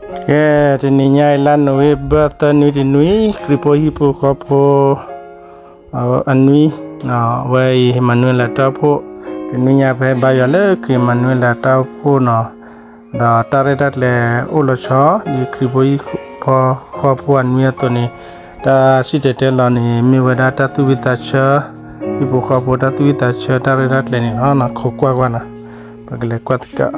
Tini nyai lan we bata nui kripo hipo kopo anui na we Emmanuel la tapo tini nya pe ba ya le ki Emmanuel la tapo na da tare dat le ulo cha di kripo hipo kopo anui to ni da sitete la ni mi we da tu vita cha hipo kopo da tu vita cha tare dat le ni na kokwa na pagle kwatka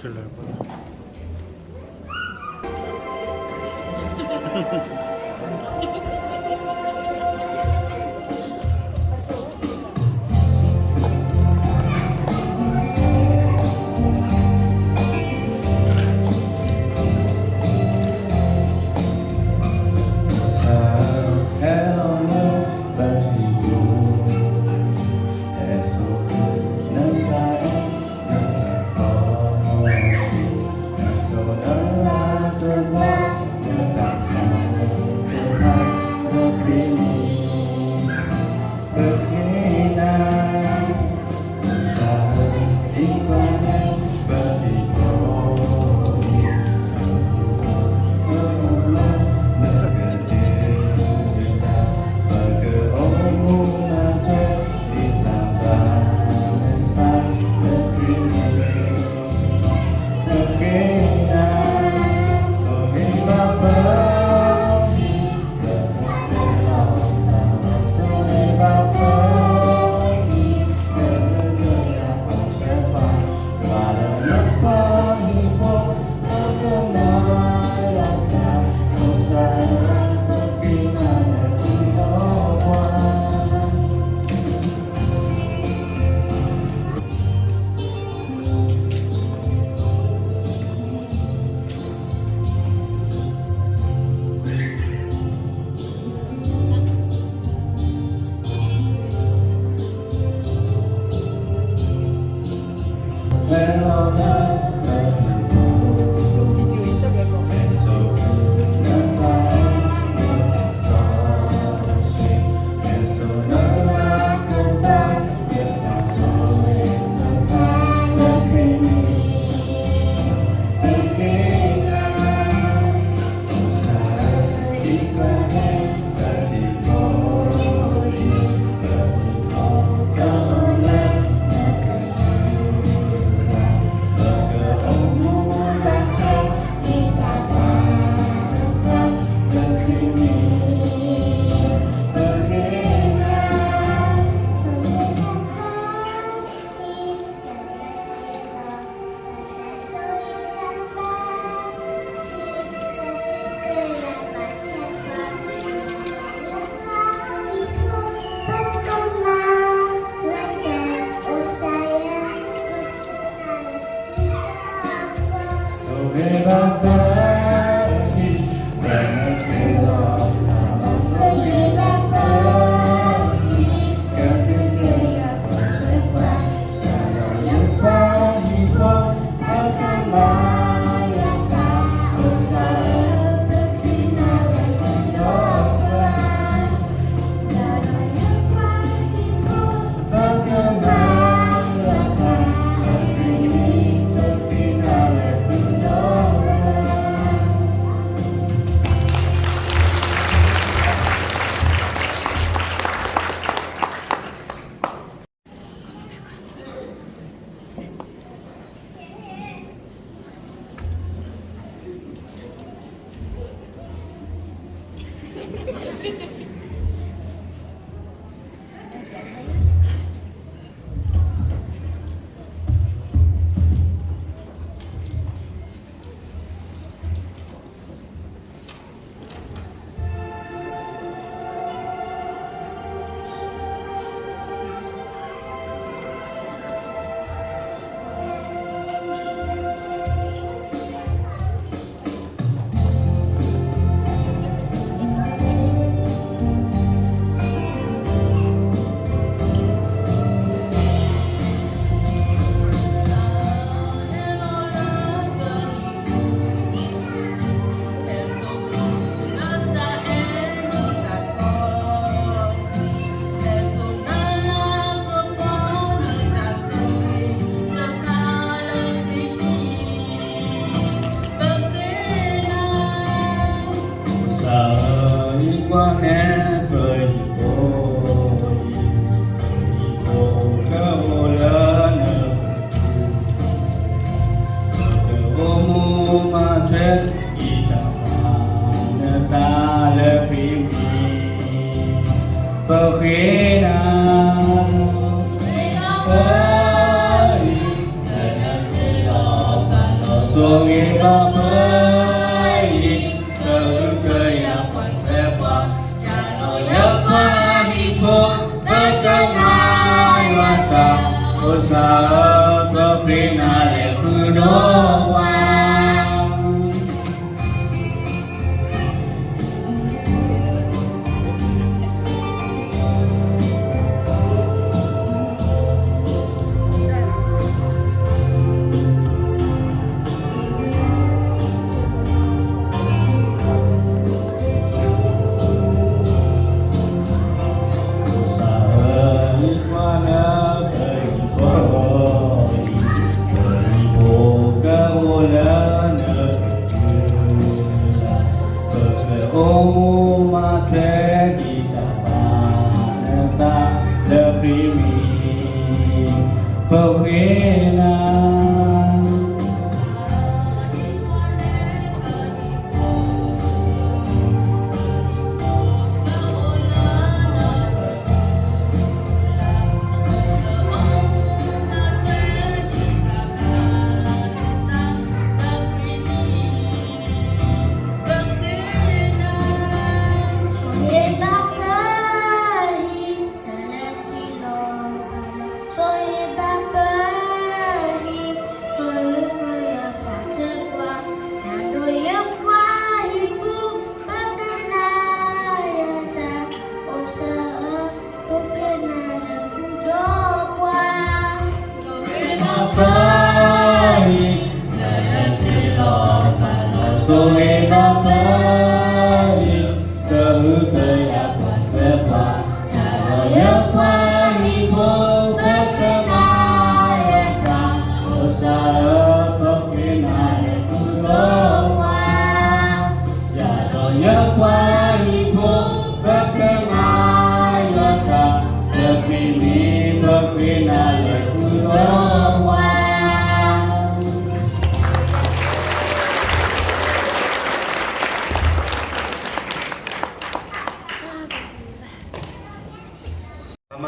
Chila.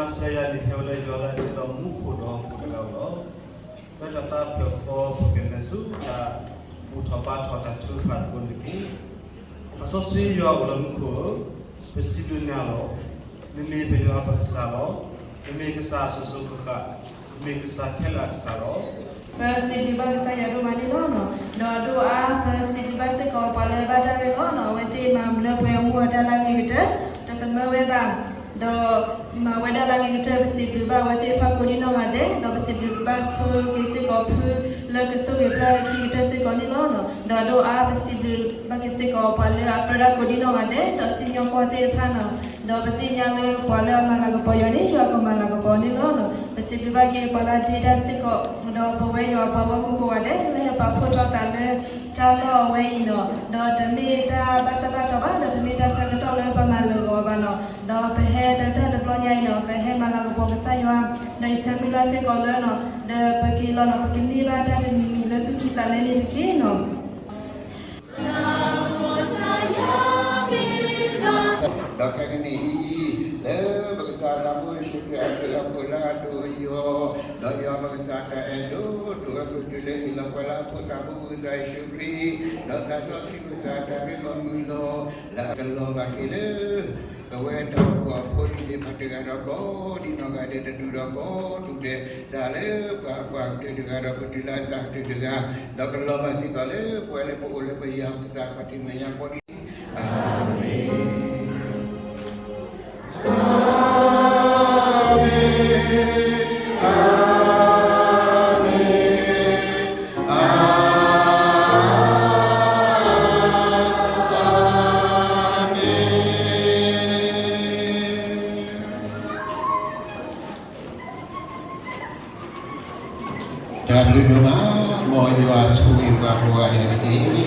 Saya di Hewley Jola di dalam muku dong kalauก็จะตาเพื่อพอเป็นในสุจะอุทบาทอดชื่อผ่านคนนี้อาศัยอยู่เอาลำพัวเป็นสิ่งดุนยาโลนี่เป็นอยู่อาภาษาโลนี่ก็สาสุสุขะนี่ก็สาเข้าลักษาโล Persidiba saya rumah di lono, doa persidiba sekolah pada baca di lono, weti mamle puyamu ada lagi kita, tekan mewebang, do maweda lagi kita persidiba weti pakudino ada, do persidiba su kisi kopu, lagi su kita kita sekolah di lono, doa persidiba kisi sekolah pada apra kudino ada, do sinyo kuatir pano, do beti nyale pada malaga poyoni, ya ko malaga poyoni lono, persidiba ke pada tidak sekolah, do powe yo bawa muku ada, le pa photo tale, calo we ino, do temita basaba toba, do temita sakito le pa malu obano, do pehe tete deplonya ino, pehe malaga powe saywa, do isamila sekolah no, do pergi lono pergi ni bata temimi le tu kita le ni tikino. Dokter ini, bagaimana kamu syukur dalam bulan doyo, doyo bagaimana itu, doa tujuan hilang pula pun kamu bersai syukri, dosa dosa bersai dengan mulo, lah kalau bakile, kau tahu apa di mata aku, di negara itu aku, tu deh, sale, apa tu negara aku di lasa tu negara, dah kalau masih kale, boleh bayar kita pati banyak pun. Amin. Dan di rumah mau jual suwi bahwa ini